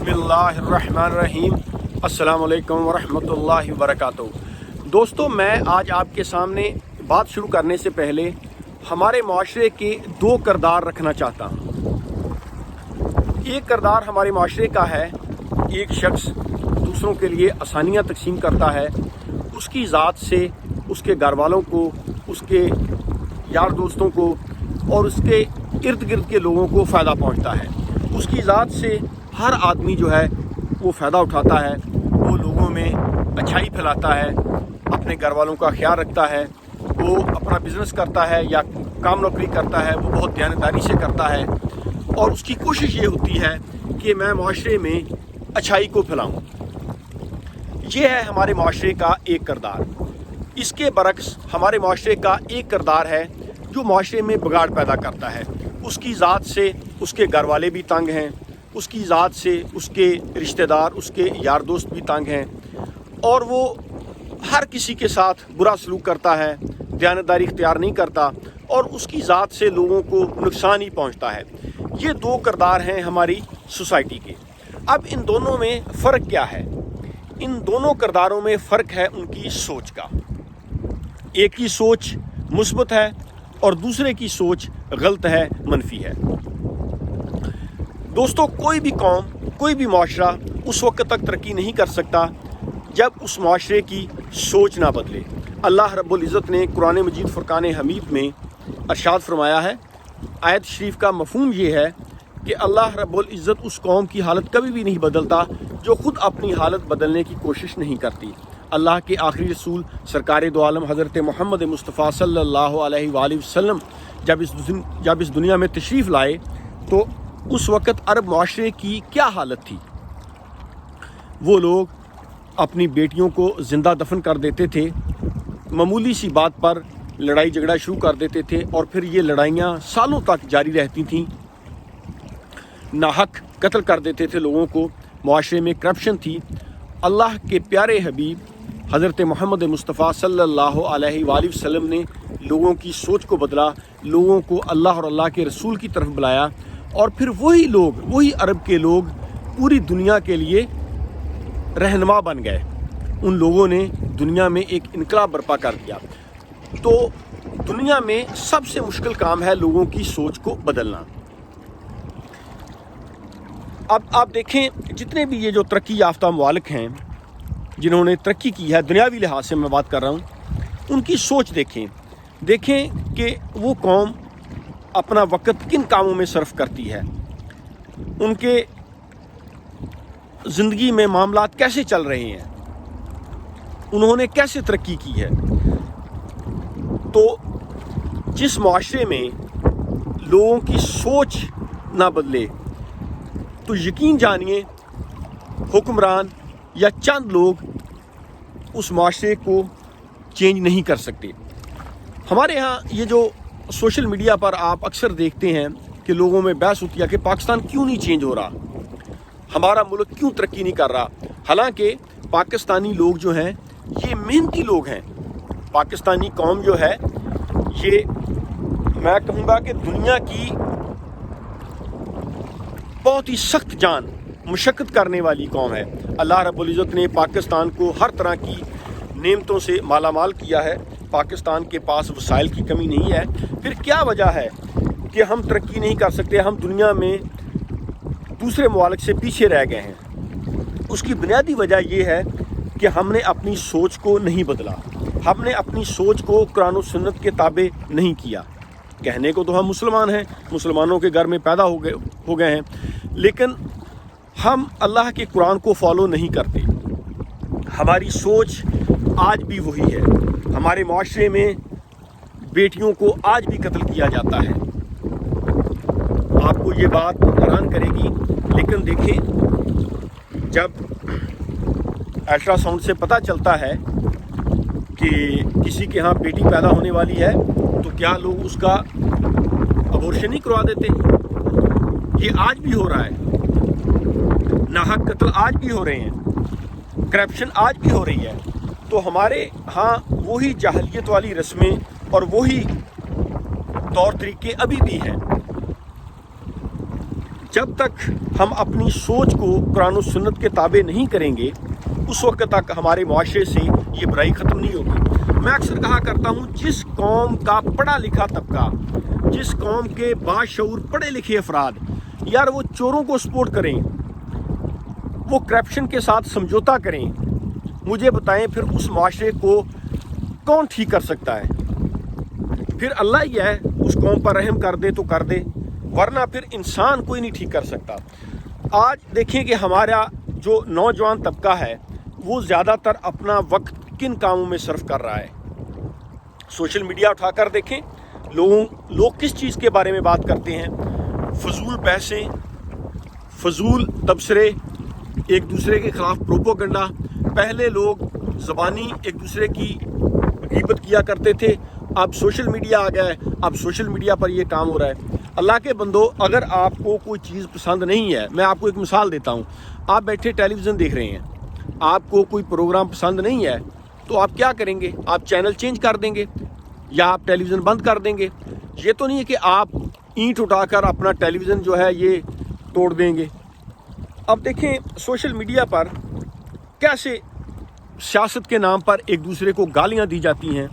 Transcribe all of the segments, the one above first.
بسم اللہ الرحمن الرحیم۔ السلام علیکم ورحمۃ اللہ وبرکاتہ۔ دوستو، میں آج آپ کے سامنے بات شروع کرنے سے پہلے ہمارے معاشرے کے دو کردار رکھنا چاہتا ہوں۔ ایک کردار ہمارے معاشرے کا ہے، ایک شخص دوسروں کے لیے آسانیاں تقسیم کرتا ہے، اس کی ذات سے اس کے گھر والوں کو، اس کے یار دوستوں کو اور اس کے ارد گرد کے لوگوں کو فائدہ پہنچتا ہے۔ اس کی ذات سے ہر آدمی جو ہے وہ فائدہ اٹھاتا ہے، وہ لوگوں میں اچھائی پھیلاتا ہے، اپنے گھر والوں کا خیال رکھتا ہے، وہ اپنا بزنس کرتا ہے یا کام نوکری کرتا ہے، وہ بہت دیانتداری سے کرتا ہے اور اس کی کوشش یہ ہوتی ہے کہ میں معاشرے میں اچھائی کو پھیلاؤں۔ یہ ہے ہمارے معاشرے کا ایک کردار۔ اس کے برعکس ہمارے معاشرے کا ایک کردار ہے جو معاشرے میں بگاڑ پیدا کرتا ہے۔ اس کی ذات سے اس کے گھر والے بھی تنگ ہیں، اس کی ذات سے اس کے رشتہ دار، اس کے یار دوست بھی تنگ ہیں اور وہ ہر کسی کے ساتھ برا سلوک کرتا ہے، دیانتداری اختیار نہیں کرتا اور اس کی ذات سے لوگوں کو نقصان ہی پہنچتا ہے۔ یہ دو کردار ہیں ہماری سوسائٹی کے۔ اب ان دونوں میں فرق کیا ہے؟ ان دونوں کرداروں میں فرق ہے ان کی سوچ کا۔ ایک کی سوچ مثبت ہے اور دوسرے کی سوچ غلط ہے، منفی ہے۔ دوستو، کوئی بھی قوم، کوئی بھی معاشرہ اس وقت تک ترقی نہیں کر سکتا جب اس معاشرے کی سوچ نہ بدلے۔ اللہ رب العزت نے قرآن مجید فرقان حمید میں ارشاد فرمایا ہے، آیت شریف کا مفہوم یہ ہے کہ اللہ رب العزت اس قوم کی حالت کبھی بھی نہیں بدلتا جو خود اپنی حالت بدلنے کی کوشش نہیں کرتی۔ اللہ کے آخری رسول سرکار دو عالم حضرت محمد مصطفیٰ صلی اللہ علیہ وآلہ وسلم جب اس دنیا میں تشریف لائے تو اس وقت عرب معاشرے کی کیا حالت تھی؟ وہ لوگ اپنی بیٹیوں کو زندہ دفن کر دیتے تھے، معمولی سی بات پر لڑائی جھگڑا شروع کر دیتے تھے اور پھر یہ لڑائیاں سالوں تک جاری رہتی تھیں، ناحق قتل کر دیتے تھے لوگوں کو، معاشرے میں کرپشن تھی۔ اللہ کے پیارے حبیب حضرت محمد مصطفیٰ صلی اللہ علیہ وآلہ وسلم نے لوگوں کی سوچ کو بدلا، لوگوں کو اللہ اور اللہ کے رسول کی طرف بلایا اور پھر وہی عرب کے لوگ پوری دنیا کے لیے رہنما بن گئے۔ ان لوگوں نے دنیا میں ایک انقلاب برپا کر دیا۔ تو دنیا میں سب سے مشکل کام ہے لوگوں کی سوچ کو بدلنا۔ اب آپ دیکھیں، جتنے بھی یہ جو ترقی یافتہ ممالک ہیں جنہوں نے ترقی کی ہے، دنیاوی لحاظ سے میں بات کر رہا ہوں، ان کی سوچ دیکھیں کہ وہ قوم اپنا وقت کن کاموں میں صرف کرتی ہے، ان کے زندگی میں معاملات کیسے چل رہے ہیں، انہوں نے کیسے ترقی کی ہے۔ تو جس معاشرے میں لوگوں کی سوچ نہ بدلے تو یقین جانیے حکمران یا چند لوگ اس معاشرے کو چینج نہیں کر سکتے۔ ہمارے ہاں یہ جو سوشل میڈیا پر آپ اکثر دیکھتے ہیں کہ لوگوں میں بحث ہوتی ہے کہ پاکستان کیوں نہیں چینج ہو رہا، ہمارا ملک کیوں ترقی نہیں کر رہا۔ حالانکہ پاکستانی لوگ جو ہیں یہ محنتی لوگ ہیں۔ پاکستانی قوم جو ہے یہ میں کہوں گا کہ دنیا کی بہت ہی سخت جان مشقت کرنے والی قوم ہے۔ اللہ رب العزت نے پاکستان کو ہر طرح کی نعمتوں سے مالا مال کیا ہے، پاکستان کے پاس وسائل کی کمی نہیں ہے۔ پھر کیا وجہ ہے کہ ہم ترقی نہیں کر سکتے، ہم دنیا میں دوسرے ممالک سے پیچھے رہ گئے ہیں؟ اس کی بنیادی وجہ یہ ہے کہ ہم نے اپنی سوچ کو نہیں بدلا، ہم نے اپنی سوچ کو قرآن و سنت کے تابع نہیں کیا۔ کہنے کو تو ہم مسلمان ہیں، مسلمانوں کے گھر میں پیدا ہو گئے ہیں، لیکن ہم اللہ کے قرآن کو فالو نہیں کرتے۔ ہماری سوچ آج بھی وہی ہے۔ ہمارے معاشرے میں بیٹیوں کو آج بھی قتل کیا جاتا ہے۔ آپ کو یہ بات حیران کرے گی، لیکن دیکھیں، جب الٹرا ساؤنڈ سے پتہ چلتا ہے کہ کسی کے ہاں بیٹی پیدا ہونے والی ہے تو کیا لوگ اس کا ابورشن نہیں کروا دیتے؟ یہ آج بھی ہو رہا ہے، ناحق قتل آج بھی ہو رہے ہیں، کرپشن آج بھی ہو رہی ہے۔ تو ہمارے ہاں وہی جاہلیت والی رسمیں اور وہی طور طریقے ابھی بھی ہیں۔ जब तक हम अपनी सोच को कुरान और सुन्नत के ताबे नहीं करेंगे उस वक्त तक हमारे मुआशरे से ये बुराई ख़त्म नहीं होगी। मैं अक्सर कहा करता हूँ, जिस कौम का पढ़ा लिखा तबका, जिस कौम के बाशऊर पढ़े लिखे अफराद यार वो चोरों को सपोर्ट करें, वो करप्शन के साथ समझौता करें, मुझे बताएं फिर उस मुआशरे को कौन ठीक कर सकता है? फिर अल्लाह ही है, उस कौम पर रहम कर दे तो कर दे, वरना फिर इंसान कोई नहीं ठीक कर सकता। आज देखिए कि हमारा जो नौजवान तबका है वो ज़्यादातर अपना वक्त किन कामों में सर्फ कर रहा है। सोशल मीडिया उठाकर देखें, लोग किस चीज़ के बारे में बात करते हैं? फजूल बहसें, फजूल तबसरे, एक दूसरे के ख़िलाफ़ प्रोपोगंडा। पहले लोग ज़बानी एक दूसरे की गीबत किया करते थे, अब सोशल मीडिया आ गया है, अब सोशल मीडिया पर ये काम हो रहा है। अल्लाह के बंदो, अगर आपको कोई चीज़ पसंद नहीं है, मैं आपको एक मिसाल देता हूँ, आप बैठे टेलीविज़न देख रहे हैं, आपको कोई प्रोग्राम पसंद नहीं है तो आप क्या करेंगे? आप चैनल चेंज कर देंगे या आप टेलीविज़न बंद कर देंगे। ये तो नहीं है कि आप ईंट उठाकर अपना टेलीविज़न जो है ये तोड़ देंगे। अब देखें सोशल मीडिया पर कैसे सियासत के नाम पर एक दूसरे को गालियां दी जाती हैं,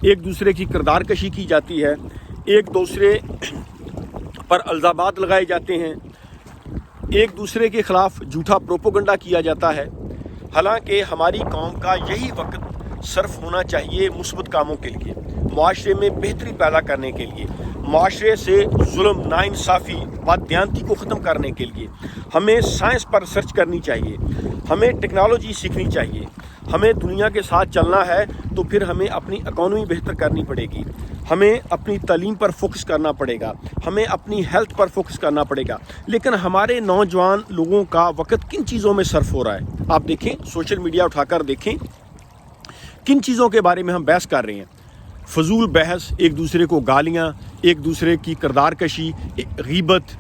एक दूसरे की किरदार कशी की जाती है, एक दूसरे पर इल्ज़ामात लगाए जाते हैं, एक दूसरे के ख़िलाफ़ झूठा प्रोपोगंडा किया जाता है। हालांकि हमारी कौम का यही वक्त सर्फ होना चाहिए मुस्बत कामों के लिए, मुआशरे में बेहतरी पैदा करने के लिए, मुआशरे से जुल्म, नाइंसाफ़ी, बददियानती को ख़त्म करने के लिए। हमें साइंस पर रिसर्च करनी चाहिए, हमें टेक्नोलॉजी सीखनी चाहिए, हमें दुनिया के साथ चलना है तो फिर हमें अपनी इकॉनमी बेहतर करनी पड़ेगी, हमें अपनी तालीम पर फोकस करना पड़ेगा, हमें अपनी हेल्थ पर फोकस करना पड़ेगा। लेकिन हमारे नौजवान लोगों का वक्त किन चीज़ों में सर्फ हो रहा है? आप देखें, सोशल मीडिया उठाकर देखें किन चीज़ों के बारे में हम बहस कर रहे हैं। फजूल बहस, एक दूसरे को गालियाँ, एक दूसरे की किरदार कशी, गीबत,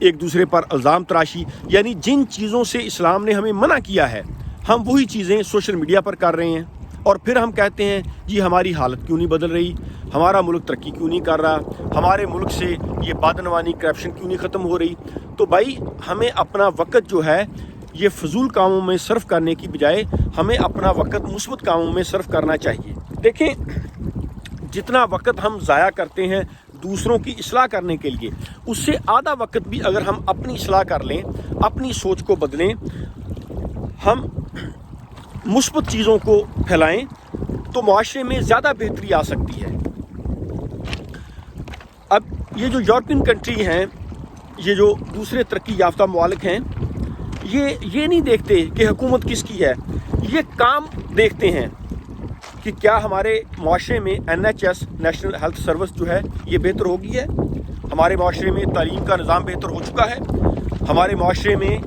एक दूसरे पर इल्ज़ाम तराशी, यानी जिन चीज़ों से इस्लाम ने हमें मना किया है हम वही चीज़ें सोशल मीडिया पर कर रहे हैं। और फिर हम कहते हैं जी हमारी हालत क्यों नहीं बदल रही, हमारा मुल्क तरक्की क्यों नहीं कर रहा, हमारे मुल्क से ये बदनवानी, करप्शन क्यों नहीं ख़त्म हो रही। तो भाई हमें अपना वक्त जो है ये फजूल कामों में सर्फ करने की बजाय हमें अपना वक्त मुस्बत कामों में सर्फ करना चाहिए। देखें, जितना वक्त हम ज़ाया करते हैं दूसरों की इस्लाह करने के लिए, उससे आधा वक्त भी अगर हम अपनी इस्लाह कर लें, अपनी सोच को बदलें, हम मुस्बत चीज़ों को फैलाएं तो मुआशरे में ज़्यादा बेहतरी आ सकती है। अब ये जो यूरोपियन कंट्री हैं, ये जो दूसरे तरक्की याफ्ता मुमालिक हैं, ये नहीं देखते कि हुकूमत किसकी है, ये काम देखते हैं कि क्या हमारे मुआशरे में NHS, नेशनल हेल्थ सर्विस जो है ये बेहतर हो गई है, हमारे मुआशरे में तालीम का निज़ाम बेहतर हो चुका है, हमारे मुआशरे में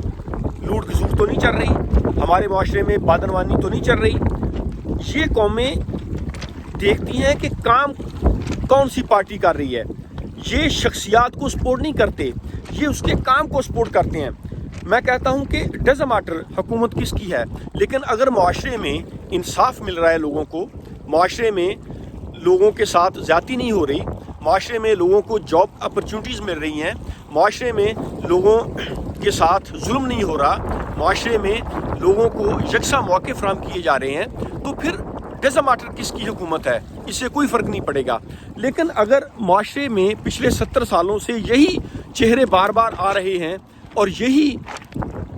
लूट खसूट तो नहीं चल रही, हमारे मुआशरे में बदनवानी तो नहीं चल रही। ये कौमें देखती हैं कि काम कौन सी पार्टी कर रही है, ये शख्सियात को सपोर्ट नहीं करते, ये उसके काम को सपोर्ट करते हैं। मैं कहता हूं कि डज़न्ट मैटर हुकूमत किसकी है, लेकिन अगर मुआशरे में इंसाफ मिल रहा है लोगों को, मुआशरे में लोगों के साथ ज़्यादती नहीं हो रही, मुआशरे में लोगों को जॉब अपॉर्चुनिटीज़ मिल रही हैं, मुआशरे में लोगों के साथ जुल्म नहीं हो रहा, मुआशरे में लोगों को यकसा मौके फराहम किए जा रहे हैं, तो फिर डज़न्ट मैटर किसकी हुकूमत है, इससे कोई फ़र्क नहीं पड़ेगा। लेकिन अगर मुआशरे में पिछले 70 सालों से यही चेहरे बार बार आ रहे हैं और यही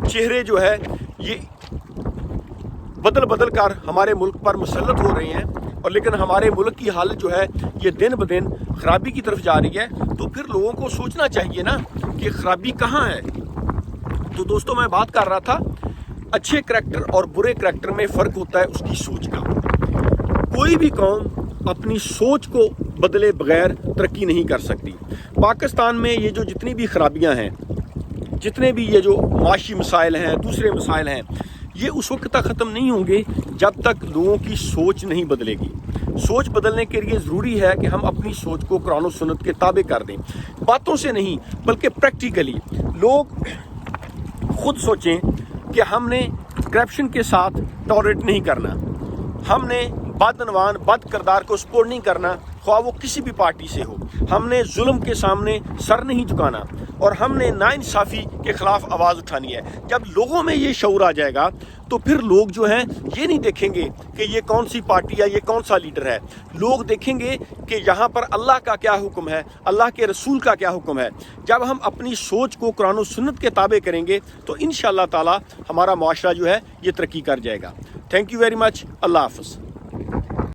चेहरे जो है ये बदल बदल कर हमारे मुल्क पर मुसल्लत हो रहे हैं, और लेकिन हमारे मुल्क की हालत जो है ये दिन ब दिन ख़राबी की तरफ जा रही है, तो फिर लोगों को सोचना चाहिए ना कि ख़राबी कहाँ है। तो दोस्तों, मैं बात कर रहा था अच्छे करैक्टर और बुरे करैक्टर में फ़र्क होता है उसकी सोच का। कोई भी कौम अपनी सोच को बदले बगैर तरक्की नहीं कर सकती। पाकिस्तान में ये जो जितनी भी ख़राबियाँ हैं, जितने भी ये जो माशी मसाइल हैं, दूसरे मसाइल हैं, ये उस वक्त तक ख़त्म नहीं होंगे जब तक लोगों की सोच नहीं बदलेगी। सोच बदलने के लिए ज़रूरी है कि हम अपनी सोच को कुरान और सुन्नत के ताबे कर दें, बातों से नहीं बल्कि प्रैक्टिकली। लोग खुद सोचें कि हमने करप्शन के साथ टॉलरेट नहीं करना, हमने बदनवान, बद किरदार को सपोर्ट नहीं करना, ख्वाह वो किसी भी पार्टी से हो, हमने जुल्म के सामने सर नहीं झुकाना, اور ہم نے ناانصافی کے خلاف آواز اٹھانی ہے۔ جب لوگوں میں یہ شعور آ جائے گا تو پھر لوگ جو ہیں یہ نہیں دیکھیں گے کہ یہ کون سی پارٹی ہے، یہ کون سا لیڈر ہے، لوگ دیکھیں گے کہ یہاں پر اللہ کا کیا حکم ہے، اللہ کے رسول کا کیا حکم ہے۔ جب ہم اپنی سوچ کو قرآن و سنت کے تابع کریں گے تو انشاءاللہ تعالی ہمارا معاشرہ جو ہے یہ ترقی کر جائے گا۔ Thank you very much. اللہ حافظ۔